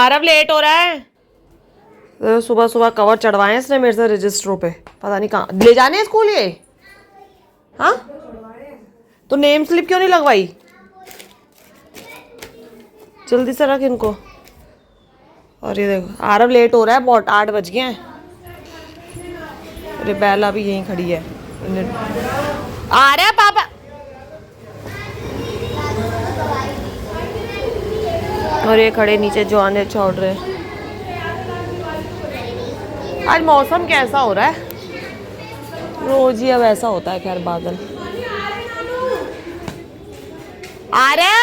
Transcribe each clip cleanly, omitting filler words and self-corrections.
Aarav late हो रहा है। तो सुबह सुबह कवर चढ़वाए इसने मेरे से रजिस्टरों पे, पता नहीं कहाँ ले जाने हैं स्कूल ये। हाँ तो नेम स्लिप क्यों नहीं लगवाई? जल्दी से रख इनको। और ये देखो आरव लेट हो रहा है बहुत, 8 बज गए हैं। अरे बेला भी यहीं खड़ी है। आ रहा है पापा। और ये खड़े नीचे जो आने छोड़ रहे। आज मौसम कैसा हो रहा है? रोज ही अब ऐसा होता है। खैर बादल आ रहे हैं।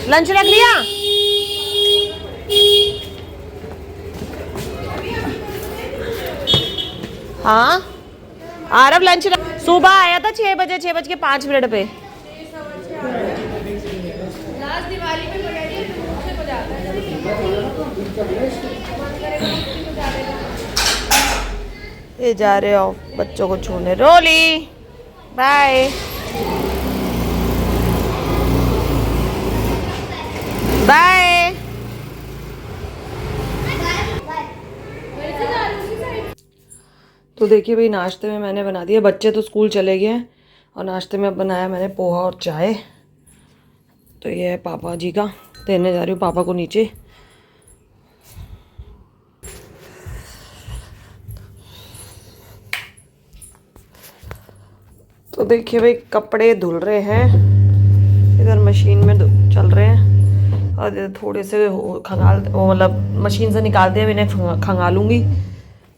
लंच रख लिया? हाँ आरव लंच सुबह आया था 6 बजे, 6:05 पे। लास्ट दिवाली पे ये जा रहे हो बच्चों को छोड़ने। रोली बाय बाय। तो देखिए भाई नाश्ते में मैंने बना दिया, बच्चे तो स्कूल चले गए हैं और नाश्ते में अब बनाया मैंने पोहा और चाय। तो ये है पापा जी का, देने जा रही हूँ पापा को नीचे। तो देखिए भाई कपड़े धुल रहे हैं, इधर मशीन में चल रहे हैं और थोड़े से खंगाल मतलब मशीन से निकालते हैं, इन्हें खंगालूंगी,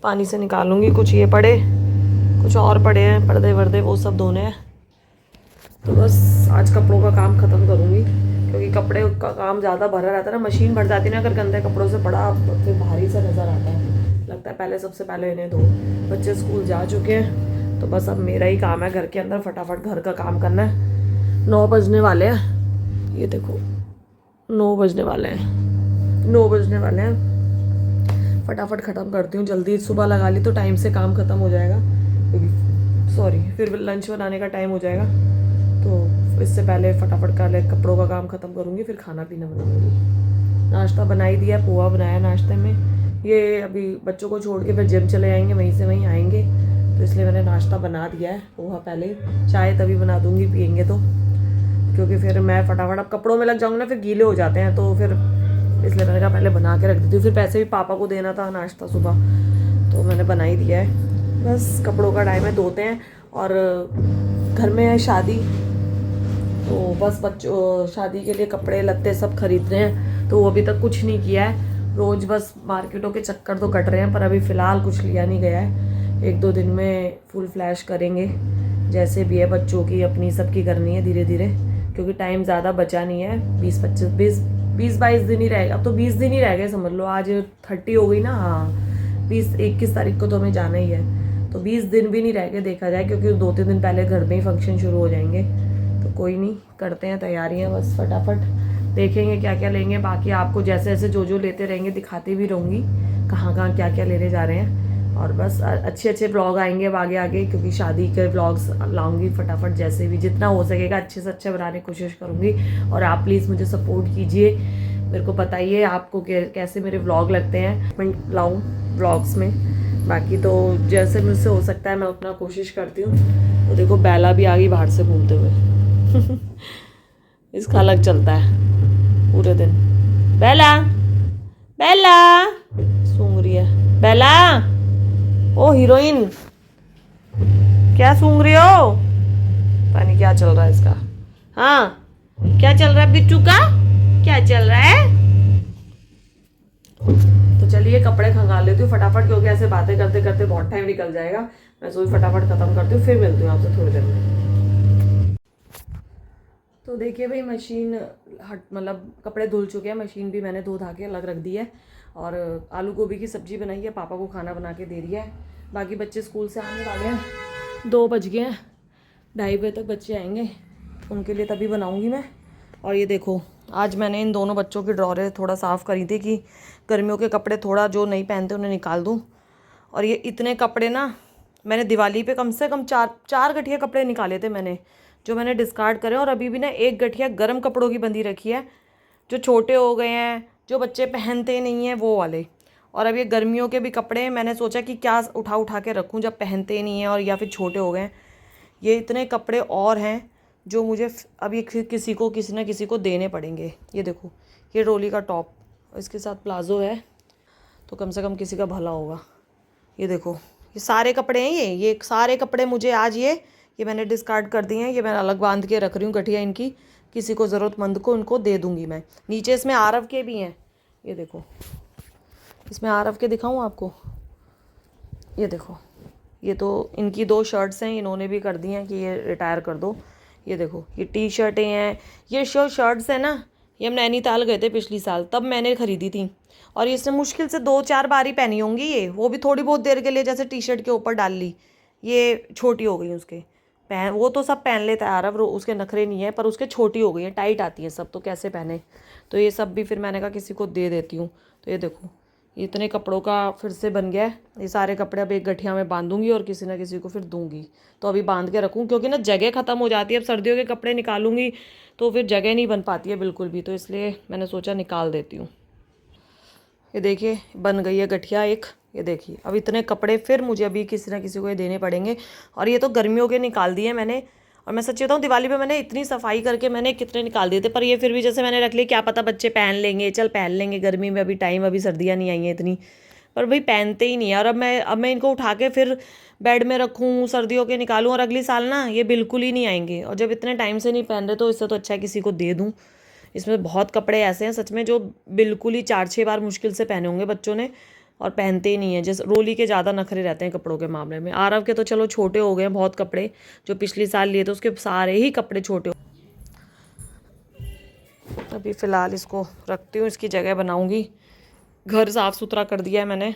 पानी से निकालूंगी। कुछ ये पड़े, कुछ और पड़े हैं पर्दे वर्दे, वो सब धोने हैं। तो बस आज कपड़ों का काम ख़त्म करूँगी क्योंकि कपड़े का काम ज़्यादा भरा रहता है ना, मशीन भर जाती है ना अगर गंदे कपड़ों से पड़ा फिर भारी सा नज़र आता है, लगता है पहले सबसे पहले इन्हें धो। बच्चे स्कूल जा चुके हैं तो बस अब मेरा ही काम है घर के अंदर फटाफट घर का काम करना है। 9 बजने वाले हैं, ये देखो 9 बजने वाले हैं, 9 बजने वाले हैं। फटाफट ख़त्म करती हूँ, जल्दी सुबह लगा ली तो टाइम से काम ख़त्म हो जाएगा, सॉरी फिर लंच बनाने का टाइम हो जाएगा। तो इससे पहले फटाफट का कपड़ों का काम ख़त्म करूँगी, फिर खाना पीना बनाऊँगी। नाश्ता बना ही दिया, पोहा बनाया नाश्ते में। ये अभी बच्चों को छोड़ के फिर जिम चले जाएंगे, वहीं से वहीं आएंगे, तो इसलिए मैंने नाश्ता बना दिया है पोहा पहले। चाय तभी बना दूँगी पियेंगे तो, क्योंकि फिर मैं फटाफट अब कपड़ों में लग जाऊँगी ना, फिर गीले हो जाते हैं, तो फिर इसलिए मैंने कहा पहले बना के रख देती हूँ। फिर पैसे भी पापा को देना था नाश्ता सुबह, तो मैंने बना ही दिया है। बस कपड़ों का टाइम है, धोते हैं। और घर में है शादी, तो बस बच्चों शादी के लिए कपड़े लत्ते सब खरीद रहे हैं, तो वो अभी तक कुछ नहीं किया है। रोज़ बस मार्केटों के चक्कर तो कट रहे हैं, पर अभी फ़िलहाल कुछ लिया नहीं गया है। 1-2 दिन में फुल फ्लैश करेंगे, जैसे भी है बच्चों की अपनी सबकी करनी है धीरे धीरे, क्योंकि टाइम ज़्यादा बचा नहीं है। 20-22 दिन ही रहेगा, अब तो 20 दिन ही रह गए समझ लो। आज 30 हो गई ना, हाँ 21 तारीख को तो हमें जाना ही है, तो 20 दिन भी नहीं रह गए देखा जाए, क्योंकि 2-3 दिन पहले घर में ही फंक्शन शुरू हो जाएंगे। तो कोई नहीं, करते हैं तैयारियां बस फटाफट, देखेंगे क्या क्या लेंगे। बाकी आपको जैसे जैसे जो लेते रहेंगे दिखाती भी रहूँगी कहाँ कहाँ क्या क्या लेने जा रहे हैं। और बस अच्छे ब्लॉग आएंगे अब आगे आगे, क्योंकि शादी के ब्लॉग्स लाऊंगी फटाफट, जैसे भी जितना हो सकेगा अच्छे से अच्छे बनाने की कोशिश करूँगी। और आप प्लीज़ मुझे सपोर्ट कीजिए, मेरे को बताइए आपको कैसे मेरे व्लॉग लगते हैं, मैं लाऊँ व्लॉग्स में। बाकी तो जैसे मुझसे हो सकता है मैं उतना कोशिश करती हूँ। तो देखो बेला भी आ गई बाहर से घूमते हुए इसका अलग चलता है पूरे दिन। बेला बेला सूंघ रही है। बेला ओ हीरोइन, क्या सूंघ रही हो? पता नहीं क्या चल रहा है इसका। हाँ क्या चल रहा है बिट्टू का, क्या चल रहा है? तो चलिए कपड़े खंगाल लेती हूँ फटाफट, क्योंकि ऐसे बातें करते करते बहुत टाइम निकल जाएगा। मैं सोई फटाफट खत्म करती हूँ, फिर मिलती हूँ आपसे थोड़ी देर में। तो देखिए भाई मशीन मतलब कपड़े धुल चुके हैं, मशीन भी मैंने धो धा के अलग रख दी है। और आलू गोभी की सब्ज़ी बनाई है, पापा को खाना बना के दे रही है। बाकी बच्चे स्कूल से आने वाले हैं, 2 बज गए हैं, 2:30 बजे तक बच्चे आएंगे, उनके लिए तभी बनाऊंगी मैं। और ये देखो आज मैंने इन दोनों बच्चों की ड्रॉरें थोड़ा साफ़ करी थी कि गर्मियों के कपड़े थोड़ा जो नहीं पहनते उन्हें निकाल दूँ। और ये इतने कपड़े ना मैंने दिवाली पे कम से कम 4 गठिया कपड़े निकाले थे मैंने, जो मैंने डिस्कार्ड करे। और अभी भी ना एक गठिया गर्म कपड़ों की बंधी रखी है, जो छोटे हो गए हैं, जो बच्चे पहनते नहीं हैं वो वाले। और अब ये गर्मियों के भी कपड़े हैं, मैंने सोचा कि क्या उठा उठा के रखूँ जब पहनते नहीं हैं और या फिर छोटे हो गए हैं। ये इतने कपड़े और हैं जो मुझे अब ये किसी न किसी को देने पड़ेंगे। ये देखो, ये रोली का टॉप, इसके साथ प्लाजो है, तो कम से कम किसी का भला होगा। ये देखो, ये सारे कपड़े हैं, ये सारे कपड़े मुझे आज ये मैंने डिस्कार्ड कर दिए हैं। ये मैं अलग बांध के रख रही हूँ गठिया इनकी, किसी को ज़रूरतमंद को इनको दे दूँगी मैं। नीचे इसमें आरव के भी हैं, ये देखो, इसमें आरव के दिखाऊँ आपको। ये देखो, ये तो इनकी 2 शर्ट्स हैं, इन्होंने भी कर दी हैं कि ये रिटायर कर दो। ये देखो, ये टी शर्टें हैं, ये शर्ट्स हैं ना, ये हम नैनीताल गए थे पिछली साल, तब मैंने ख़रीदी थी। और इसने मुश्किल से 2-4 बार ही पहनी होंगी ये, वो भी थोड़ी बहुत देर के लिए, जैसे टी शर्ट के ऊपर डाल ली। ये छोटी हो गई उसके, वो तो सब पहन लेता है आरव, उसके नखरे नहीं है, पर उसके छोटी हो गई है, टाइट आती है सब, तो कैसे पहने। तो ये सब भी फिर मैंने कहा किसी को दे देती हूँ। तो ये देखो, इतने कपड़ों का फिर से बन गया है। ये सारे कपड़े अब एक गठिया में बांधूंगी और किसी ना किसी को फिर दूंगी। तो अभी बांध के रखूँ, क्योंकि ना जगह ख़त्म हो जाती है। अब सर्दियों के कपड़े निकालूंगी तो फिर जगह नहीं बन पाती है बिल्कुल भी, तो इसलिए मैंने सोचा निकाल देती हूँ। ये देखिए, बन गई है गठिया एक। ये देखिए, अब इतने कपड़े फिर मुझे अभी किसी ना किसी को ये देने पड़ेंगे। और ये तो गर्मियों के निकाल दिए मैंने। और मैं सच्ची बताऊँ, दिवाली पे मैंने इतनी सफाई करके मैंने कितने निकाल दिए थे, पर ये फिर भी जैसे मैंने रख लिए, क्या पता बच्चे पहन लेंगे, चल पहन लेंगे गर्मी में, अभी टाइम, अभी सर्दियाँ नहीं आई हैं इतनी, पर भाई पहनते ही नहीं है। और अब मैं इनको उठा के फिर बेड में रखूँ, सर्दियों के निकालूँ, और अगली साल ना ये बिल्कुल ही नहीं आएंगे। और जब इतने टाइम से नहीं पहन रहे, तो इससे तो अच्छा है किसी को दे दूँ। इसमें बहुत कपड़े ऐसे हैं सच में जो बिल्कुल ही 4-6 बार मुश्किल से पहने होंगे बच्चों ने, और पहनते ही नहीं है। जैसे रोली के ज़्यादा नखरे रहते हैं कपड़ों के मामले में। आरव के तो चलो छोटे हो गए हैं बहुत कपड़े, जो पिछली साल लिए थे उसके सारे ही कपड़े छोटे हो। अभी फ़िलहाल इसको रखती हूँ, इसकी जगह बनाऊँगी। घर साफ़ सुथरा कर दिया है मैंने,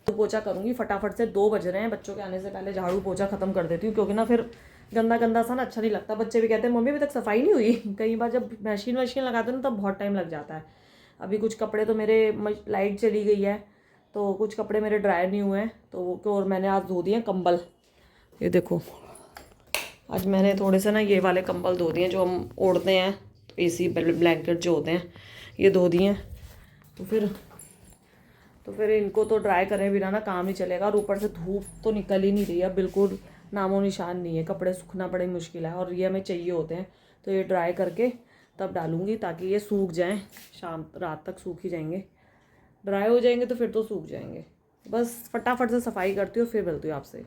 पोछा करूँगी फटाफट से। 2 बज रहे हैं, बच्चों के आने से पहले झाड़ू पोछा ख़त्म कर देती हूँ, क्योंकि ना फिर गंदा गंदा सा ना अच्छा नहीं लगता। बच्चे भी कहते हैं मम्मी अभी तक सफाई नहीं हुई। कई बार जब मशीन लगाते हैं ना तब बहुत टाइम लग जाता है। अभी कुछ कपड़े तो मेरे, लाइट चली गई है तो कुछ कपड़े मेरे ड्राई नहीं हुए हैं, तो और मैंने आज धो दिए कंबल। ये देखो, आज मैंने थोड़े से ना ये वाले कंबल धो दिए जो हम ओढ़ते हैं, AC ब्लैंकेट जो होते हैं, ये धो दिए हैं। तो फिर इनको तो ड्राई करें बिना ना काम नहीं चलेगा। और ऊपर से धूप तो निकल ही नहीं रही है, बिल्कुल नामो निशान नहीं है। कपड़े सूखना बड़ी मुश्किल है, और ये हमें चाहिए होते हैं, तो ये ड्राई करके तब डालूंगी, ताकि ये सूख जाएं। रात तक सूख ही जाएंगे, ड्राई हो जाएंगे तो फिर तो सूख जाएंगे। बस फटाफट से सफाई करती हूँ, फिर मिलती हूँ आपसे।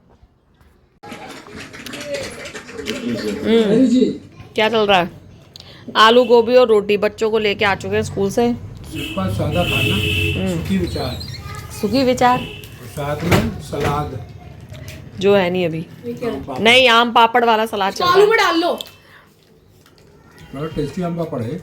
क्या चल रहा है? आलू गोभी और रोटी, बच्चों को लेके आ चुके हैं स्कूल से। सादा खाना, सूखी विचार, साथ में सलाद जो है नहीं अभी, नहीं आम पापड़ वाला सलाद चल रहा है। आलू में डाल लो, बड़ा टेस्टी आम पापड़ है।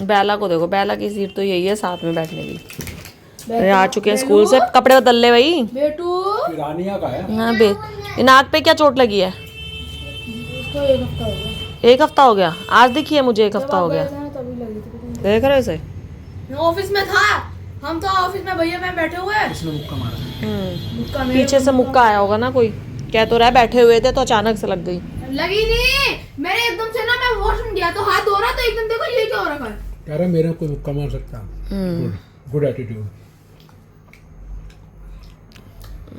बेला को देखो, बेला की सीट तो यही है साथ में बैठने की। आ चुके हैं स्कूल से, कपड़े बदल ले भाई। बेटू रानिया का है। हाँ बे, नाक पे क्या चोट लगी है? उसको 1 हफ्ता हो गया। 1 हफ्ता हो गया? आज दिखिए मुझे 1 हफ्ता हो गया। तभी लगी थी। देख रहे हो इसे? ऑफिस में था, हम तो ऑफिस में भैया मैं बैठे हुए, इसने मुक्का मारा। मुक्का मेरे पीछे से मुक्का आया होगा ना कोई, कह तो रहा है बैठे हुए थे तो अचानक से लग गई। लगी नहीं, मैंने एकदम से ना, मैं वॉशरूम गया तो हाथ धो रहा, तो एकदम देखो ये क्या हो रखा है। कह रहा मेरे कोई मुक्का मार सकता। Good attitude.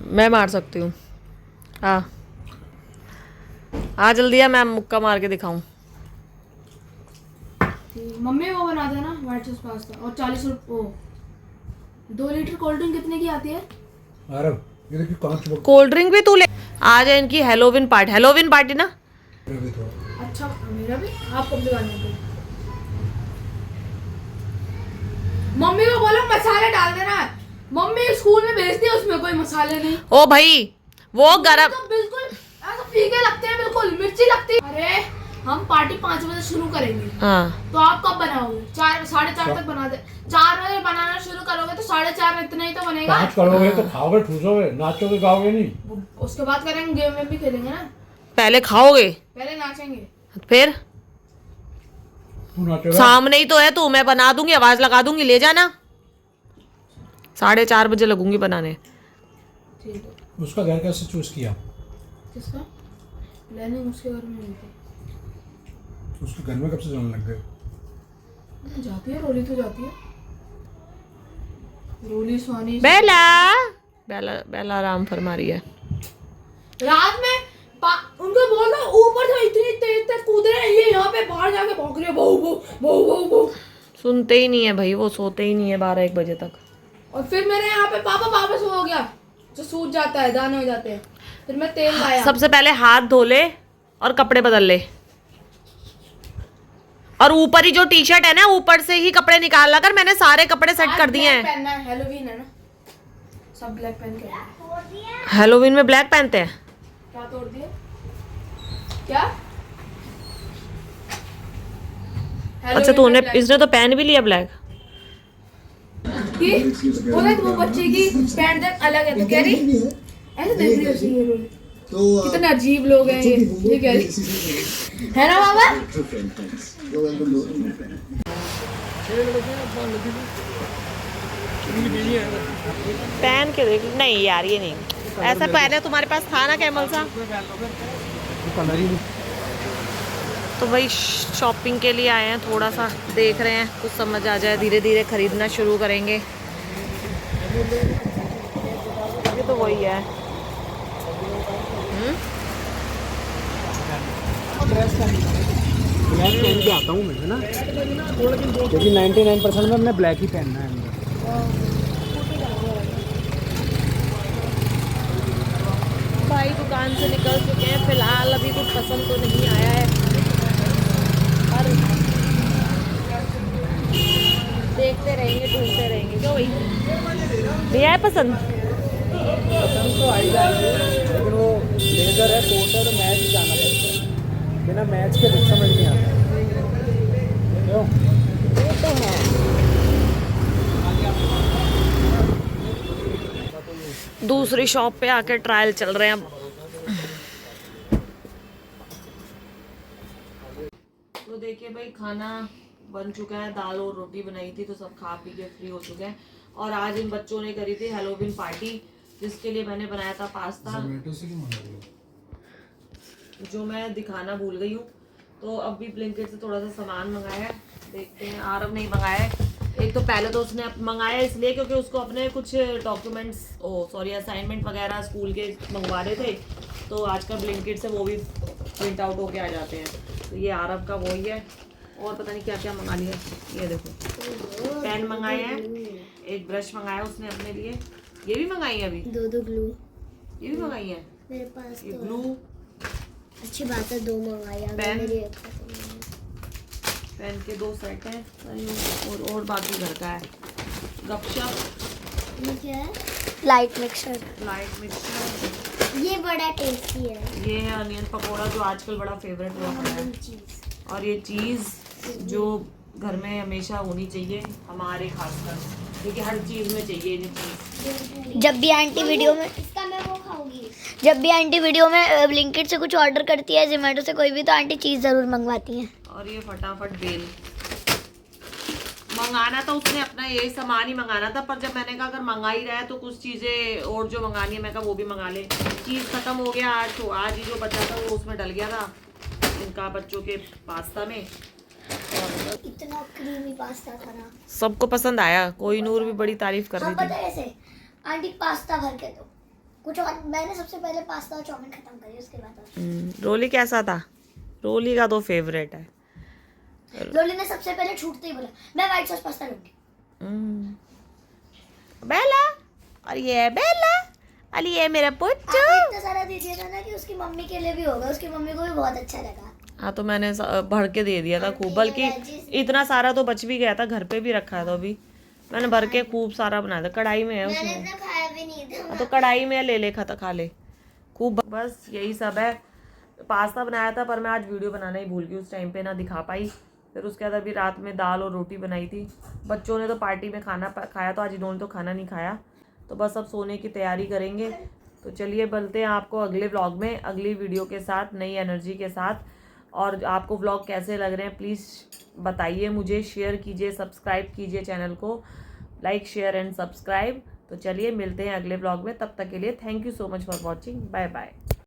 मैं मार सकती हूँ, हाँ आ जल्दी है, मैं मुक्का मार के दिखाऊं। मम्मी वो बना देना व्हाइट सॉस पास्ता, और 40 रुपये 2 लीटर कोल्ड ड्रिंक कितने की आती है? आरव ये देखिए कांच में कोल्ड ड्रिंक भी तू ले आ जाए। इनकी हेलोविन पार्टी ना। भी थोड़ा। अच्छा मेरा भी, आप कब लगाने पे? मम्मी को बोलो मसाले डाल देना, मम्मी स्कूल में भेजती है, उसमें कोई मसाले नहीं। ओ भाई वो गरम तो बिल्कुल ऐसा फीके लगते हैं, बिल्कुल मिर्ची लगती है। अरे हम पार्टी 5 बजे शुरू करेंगे, हाँ तो आप कब बनाओगे? 4 साढ़े 4 तक बना दे। 4 बजे बनाना शुरू करोगे तो 4:30 इतना ही तो बनेगा। 5 करोगे तो खाओगे, ठूसोगे, नाचोगे, गाओगे नहीं। उसके बाद करेंगे, गेम में भी खेलेंगे ना। पहले खाओगे पहले नाचेंगे, फिर तू नाचेगा। सामने ही तो है तू, मैं बना दूंगी, आवाज लगा दूंगी, ले जाना। 4:30 बजे लगूंगी बनाने। ठीक है। उसका घर कैसे चूज किया? किसका? प्लानिंग उसके बारे में नहीं थी। उसके घर में कब से जाने लग गए? जाती है रोली, तो जाती है रोली स्वानी। बेला बेला बेला आराम फरमा रही है। रात में उनको बोल दो ऊपर से इतनी तेज तेज कूद रहे हैं, ये यहाँ पे बाहर जाके भौंक रहे हैं, बहु बहु बहु बहु बहु। सुनते ही नहीं है भाई, वो सोते ही नहीं है 12-1 बजे तक। और फिर मेरे यहाँ पे पापा वापस हो गया, जो सूज जाता है, दाने हो जाते हैं। फिर मैं तेल लाया। सबसे पहले हाथ धो ले और कपड़े बदल ले, और ऊपर ही जो टी शर्ट है ना, ऊपर से ही कपड़े निकाल ला कर। मैंने सारे कपड़े सेट कर दिए हैं। पहनना है, हेलोवीन है ना, सब ब्लैक पहन के। हेलोवीन में ब्लैक पहनते हैं? क्या तोड़ दिए? क्या? अच्छा तूने, इसने तो पहन भी लिया ब्लैक। बोला वो बच्चे की पैंट देख अलग है, तो कह रही ऐसे देख रही है ये रोली। कितने अजीब लोग हैं ये कह रही है ना बाबा। पहन के देख। नहीं यार ये नहीं, ऐसा पहले तुम्हारे पास था ना कैमल सा, तो वही शॉपिंग के लिए आए हैं। थोड़ा सा देख रहे हैं, कुछ समझ आ जाए, धीरे धीरे खरीदना शुरू करेंगे। ये तो वही है। ब्लैक पहन के आता हूँ मैं ना, क्योंकि 99% में हमने ब्लैक ही पहनना है अंदर। भाई दुकान से निकल चुके हैं, फिलहाल अभी कुछ पसंद तो नहीं आया है, पर देखते रहेंगे, ढूंढते रहेंगे। क्यों भाई, भैया है पसंद? पसंद तो आई जाएगी, लेकिन वो लेजर है, कोट है, तो मैच ही जाना पड़ता है। बिना मैच के कुछ समझ नहीं आता। क्यों? वो तो है। दूसरी शॉप पे आके ट्रायल चल रहे हैं अब। तो देखिए भाई, खाना बन चुका है, दाल और रोटी बनाई थी, तो सब खा पी के फ्री हो चुके हैं। और आज इन बच्चों ने करी थी हेलोवीन पार्टी, जिसके लिए मैंने बनाया था पास्ता, जो मैं दिखाना भूल गई हूँ। तो अब भी ब्लिंकिट से थोड़ा सा सामान मंगाया है, देखते हैं। आरव नहीं मंगाया है। एक तो पहले तो उसने मंगाया इसलिए क्योंकि उसको अपने कुछ डॉक्यूमेंट्स असाइनमेंट वगैरह स्कूल के मंगवाने थे, तो आजकल ब्लिंकिट से वो भी प्रिंट आउट होके आ जाते हैं। तो ये आरव का वही है, और पता नहीं क्या क्या मंगा लिया। ये देखो, पेन मंगाए हैं, एक ब्रश मंगाया उसने अपने लिए। ये भी मंगाई है अभी, दो ग्लू ये भी मंगाई है मेरे पास ये तो ग्लू। अच्छी बात है, 2 मंगाया पेन? मेरे लिए अच्छा तो नहीं है। पेन के 2 सेट हैं, और बाकी घर का है। गपशप, ये क्या है? Light mixer. लाइट मिक्सचर, ये बड़ा टेस्टी है। ये है अनियन पकोड़ा, जो आजकल बड़ा फेवरेट हुआ पड़ा है। चीज। और ये चीज़ जो घर में हमेशा होनी चाहिए, हमारे खासकर, क्योंकि हर चीज़ में चाहिए ये चीज़। जब भी आंटी वीडियो में इसका मैं वो खाऊंगी, जब भी आंटी वीडियो में ब्लिंकिट से कुछ ऑर्डर करती है, जोमेटो से कोई भी, तो आंटी चीज़ ज़रूर मंगवाती हैं। और ये फटाफट बेल मंगाना था उसने, अपना यही सामान ही मंगाना था, पर जब मैंने कहा अगर मंगा ही रहा है तो कुछ चीज़ें और जो मंगानी है, मैं कहा वो भी मंगा ले। चीज़ खत्म हो गया आज, तो आज ही जो बचा था वो उसमें डल गया था इनका बच्चों के पास्ता में। इतना क्रीमी पास्ता था ना, सबको पसंद आया, कोई नूर भी बड़ी तारीफ कर रही हम पता थी। है ऐसे आंटी पास्ता भर के दो कुछ और। मैंने सबसे पहले पास्ता और चाउमीन खत्म करी, उसके बाद रोली कैसा था? रोली का तो फेवरेट है। लोली ने सबसे पहले छूटते ही बोला मैं व्हाइट सॉस पास्ता लूंगी। बेला, और ये बेला, और ये मेरा पुच्चू। आपने इतना सारा दे दिया था ना कि उसकी मम्मी के लिए भी होगा, उसकी मम्मी को भी बहुत अच्छा लगा। हाँ तो मैंने भर के दे दिया था खूब, बल्कि इतना सारा तो बच भी गया था, घर पे भी रखा था अभी। मैंने भर के खूब सारा बनाया था, कढ़ाई में है मैंने उसमें। इतना खाया भी नहीं था। हाँ तो कढ़ाई में ले ले खा ले खूब। बस यही सब है। पास्ता बनाया था, पर मैं आज वीडियो बनाना ही भूल गई, उस टाइम पे ना दिखा पाई। फिर उसके बाद अभी रात में दाल और रोटी बनाई थी। बच्चों ने तो पार्टी में खाना खाया, तो आज इन्होंने तो खाना नहीं खाया। तो बस अब सोने की तैयारी करेंगे। तो चलिए मिलते हैं आपको अगले व्लॉग में, अगली वीडियो के साथ, नई एनर्जी के साथ। और आपको व्लॉग कैसे लग रहे हैं प्लीज़ बताइए मुझे, शेयर कीजिए, सब्सक्राइब कीजिए चैनल को, लाइक शेयर एंड सब्सक्राइब। तो चलिए मिलते हैं अगले व्लॉग में, तब तक के लिए thank you so much for watching, bye bye.